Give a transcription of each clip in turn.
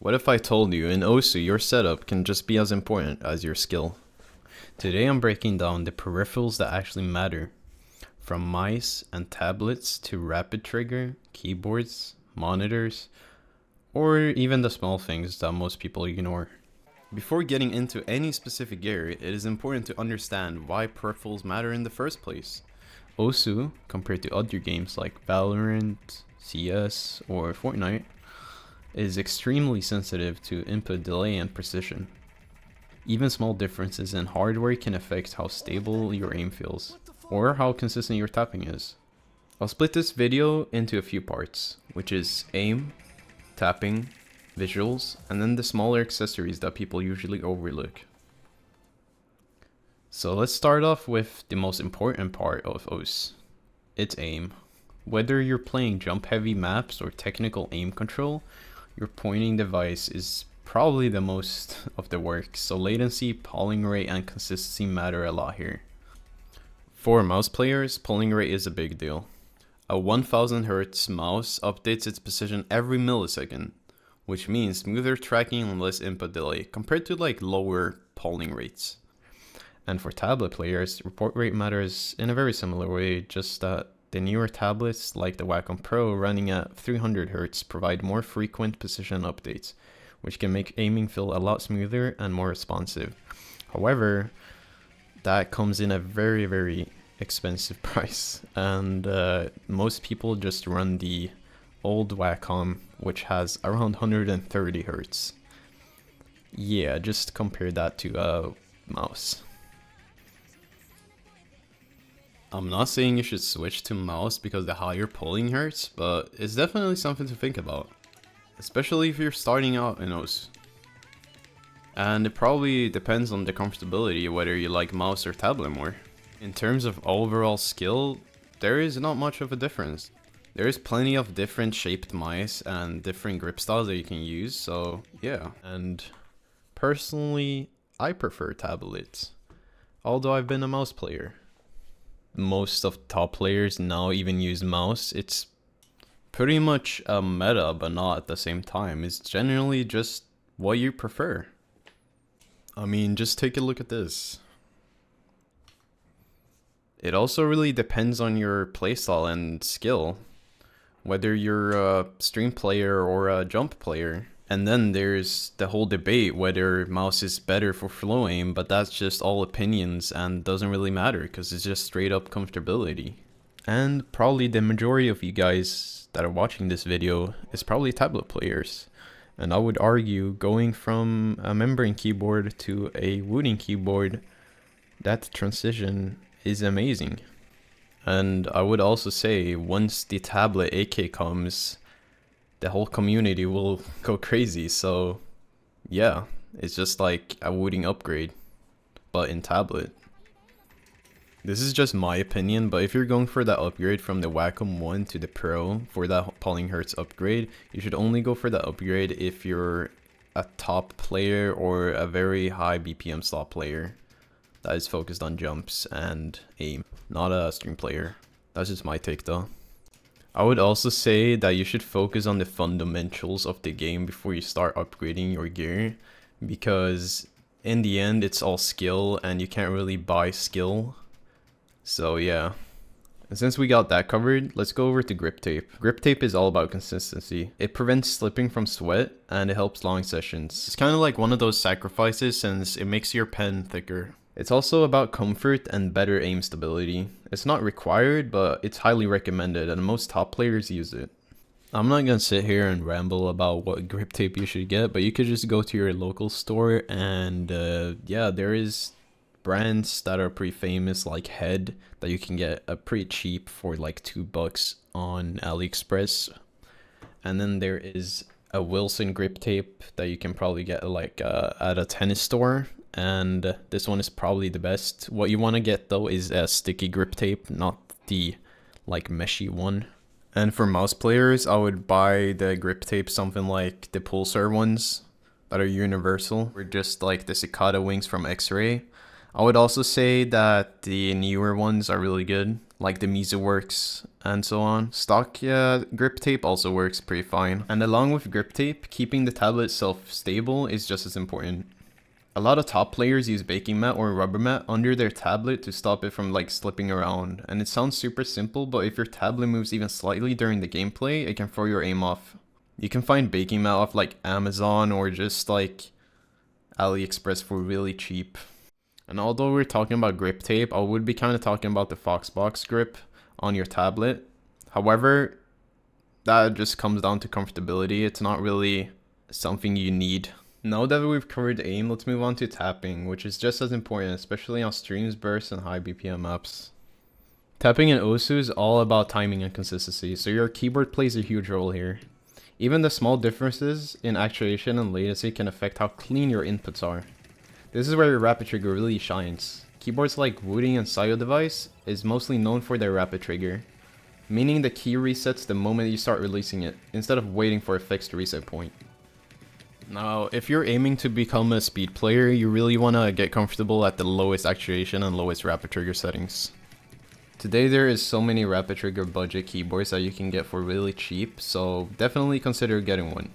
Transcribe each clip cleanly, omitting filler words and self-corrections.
What if I told you in Osu your setup can just be as important as your skill? Today I'm breaking down the peripherals that actually matter, from mice and tablets to rapid trigger, keyboards, monitors, or even the small things that most people ignore. Before getting into any specific gear, it is important to understand why peripherals matter in the first place. Osu, compared to other games like Valorant, CS, or Fortnite, is extremely sensitive to input delay and precision. Even small differences in hardware can affect how stable your aim feels, or how consistent your tapping is. I'll split this video into a few parts, which is aim, tapping, visuals, and then the smaller accessories that people usually overlook. So let's start off with the most important part of OS. It's aim. Whether you're playing jump heavy maps or technical aim control, your pointing device is probably the most of the work, so latency, polling rate, and consistency matter a lot here. For mouse players, polling rate is a big deal. A 1000 Hz mouse updates its position every millisecond, which means smoother tracking and less input delay compared to like lower polling rates. And for tablet players, report rate matters in a very similar way, just that the newer tablets like the Wacom Pro running at 300 Hz provide more frequent position updates, which can make aiming feel a lot smoother and more responsive. However, that comes in a very expensive price, and most people just run the old Wacom, which has around 130 Hz. Yeah, just compare that to a mouse. I'm not saying you should switch to mouse because the higher polling hurts, but it's definitely something to think about, especially if you're starting out in OS. And it probably depends on the comfortability whether you like mouse or tablet more. In terms of overall skill, there is not much of a difference. There is plenty of different shaped mice and different grip styles that you can use, so yeah. And personally, I prefer tablets, although I've been a mouse player. Most of the top players now even use mouse. It's pretty much a meta, but not at the same time. It's generally just what you prefer. I mean, just take a look at this. It also really depends on your playstyle and skill, whether you're a stream player or a jump player. And then there's the whole debate whether mouse is better for flow aim, but that's just all opinions and doesn't really matter because it's just straight up comfortability. And probably the majority of you guys that are watching this video is probably tablet players. And I would argue going from a membrane keyboard to a Wooting keyboard, that transition is amazing. And I would also say once the tablet 8K comes, the whole community will go crazy. So yeah, it's just like a Wooting upgrade, but in tablet. This is just my opinion, but if you're going for that upgrade from the Wacom 1 to the Pro for that polling hertz upgrade, you should only go for that upgrade if you're a top player or a very high BPM slot player that is focused on jumps and aim, not a stream player. That's just my take though. I would also say that you should focus on the fundamentals of the game before you start upgrading your gear, because in the end it's all skill and you can't really buy skill. So yeah, and since we got that covered, let's go over to Griptape. Griptape is all about consistency. It prevents slipping from sweat and it helps long sessions. It's kind of like one of those sacrifices since it makes your pen thicker. It's also about comfort and better aim stability. It's not required, but it's highly recommended and most top players use it. I'm not gonna sit here and ramble about what grip tape you should get, but you could just go to your local store and yeah, there is brands that are pretty famous like Head that you can get pretty cheap for like $2 on AliExpress. And then there is a Wilson grip tape that you can probably get like at a tennis store, and this one is probably the best. What you want to get though is a sticky grip tape, not the like meshy one. And for mouse players, I would buy the grip tape something like the Pulsar ones that are universal, or just like the Cicada wings from X-Ray. I would also say that the newer ones are really good, like the MIZUGUMO and so on. Stock Griptape also works pretty fine. And along with Griptape, keeping the tablet itself stable is just as important. A lot of top players use baking mat or rubber mat under their tablet to stop it from like slipping around. And it sounds super simple, but if your tablet moves even slightly during the gameplay, it can throw your aim off. You can find baking mat off like Amazon or just like AliExpress for really cheap. And although we're talking about grip tape, I would be kind of talking about the Foxbox grip on your tablet. However, that just comes down to comfortability. It's not really something you need. Now that we've covered aim, let's move on to tapping, which is just as important, especially on streams, bursts, and high BPM maps. Tapping in Osu is all about timing and consistency, so your keyboard plays a huge role here. Even the small differences in actuation and latency can affect how clean your inputs are. This is where your rapid trigger really shines. Keyboards like Wooting and SayoDevice is mostly known for their rapid trigger, meaning the key resets the moment you start releasing it, instead of waiting for a fixed reset point. Now, if you're aiming to become a speed player, you really want to get comfortable at the lowest actuation and lowest rapid trigger settings. Today there is so many rapid trigger budget keyboards that you can get for really cheap, so definitely consider getting one.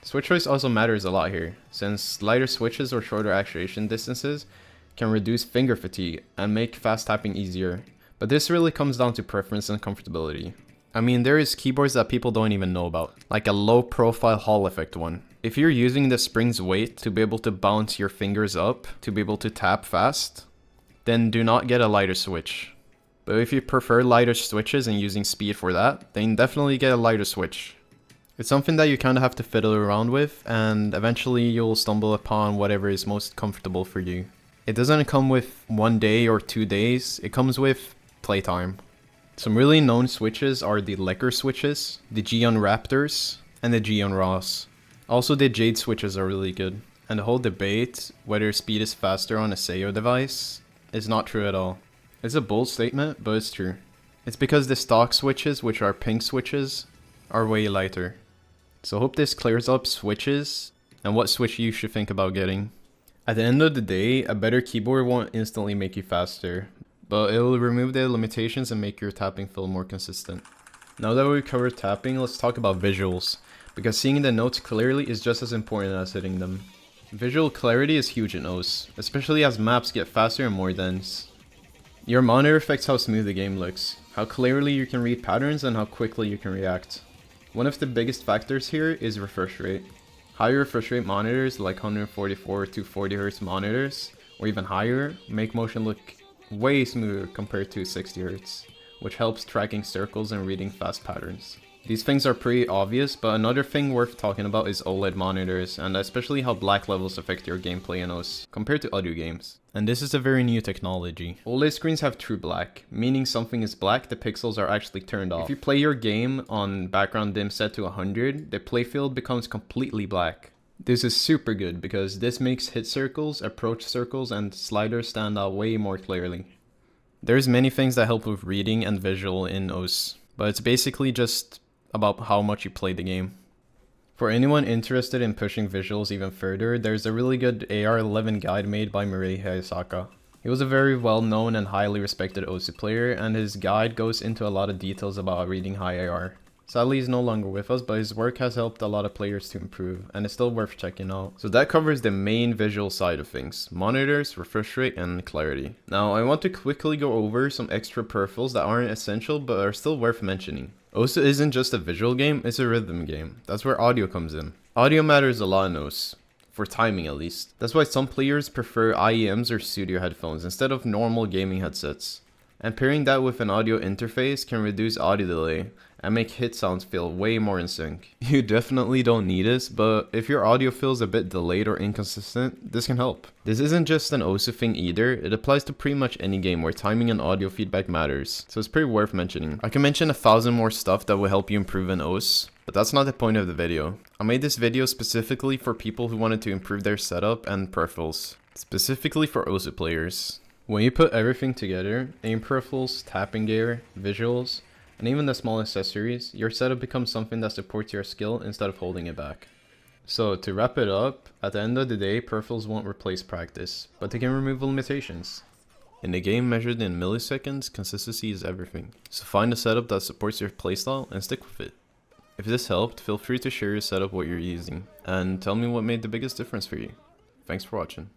Switch choice also matters a lot here, since lighter switches or shorter actuation distances can reduce finger fatigue and make fast tapping easier, but this really comes down to preference and comfortability. I mean, there is keyboards that people don't even know about, like a low profile Hall effect one. If you're using the spring's weight to be able to bounce your fingers up to be able to tap fast, then do not get a lighter switch. But if you prefer lighter switches and using speed for that, then definitely get a lighter switch. It's something that you kind of have to fiddle around with, and eventually you'll stumble upon whatever is most comfortable for you. It doesn't come with 1 day or 2 days, it comes with playtime. Some really known switches are the Lecker switches, the GEON RAPTORs, and the GEON RAWs. Also, the Jade switches are really good. And the whole debate whether speed is faster on a SayoDevice is not true at all. It's a bold statement, but it's true. It's because the stock switches, which are pink switches, are way lighter. So hope this clears up switches and what switch you should think about getting. At the end of the day, a better keyboard won't instantly make you faster, but it will remove the limitations and make your tapping feel more consistent. Now that we've covered tapping, let's talk about visuals, because seeing the notes clearly is just as important as hitting them. Visual clarity is huge in OS, especially as maps get faster and more dense. Your monitor affects how smooth the game looks, how clearly you can read patterns, and how quickly you can react. One of the biggest factors here is refresh rate. Higher refresh rate monitors like 144 to 40Hz monitors, or even higher, make motion look way smoother compared to 60Hz, which helps tracking circles and reading fast patterns. These things are pretty obvious, but another thing worth talking about is OLED monitors, and especially how black levels affect your gameplay in OS compared to other games. And this is a very new technology. OLED screens have true black, meaning something is black, the pixels are actually turned off. If you play your game on background dim set to 100, the playfield becomes completely black. This is super good because this makes hit circles, approach circles, and sliders stand out way more clearly. There's many things that help with reading and visual in OS, but it's basically just about how much you play the game. For anyone interested in pushing visuals even further, there's a really good AR11 guide made by Mirei Hayasaka. He was a very well known and highly respected Osu player, and his guide goes into a lot of details about reading high AR. Sadly, he's no longer with us, but his work has helped a lot of players to improve, and it's still worth checking out. So that covers the main visual side of things: monitors, refresh rate, and clarity. Now, I want to quickly go over some extra peripherals that aren't essential, but are still worth mentioning. OSU isn't just a visual game, it's a rhythm game. That's where audio comes in. Audio matters a lot in OS, for timing at least. That's why some players prefer IEMs or studio headphones instead of normal gaming headsets. And pairing that with an audio interface can reduce audio delay and make hit sounds feel way more in sync. You definitely don't need this, but if your audio feels a bit delayed or inconsistent, this can help. This isn't just an Osu thing either, it applies to pretty much any game where timing and audio feedback matters, so it's pretty worth mentioning. I can mention 1,000 more stuff that will help you improve in OS, but that's not the point of the video. I made this video specifically for people who wanted to improve their setup and peripherals, specifically for Osu players. When you put everything together, aim peripherals, tapping gear, visuals, and even the small accessories, your setup becomes something that supports your skill instead of holding it back. So to wrap it up, at the end of the day, peripherals won't replace practice, but they can remove limitations. In a game measured in milliseconds, consistency is everything. So find a setup that supports your playstyle and stick with it. If this helped, feel free to share your setup what you're using, and tell me what made the biggest difference for you. Thanks for watching.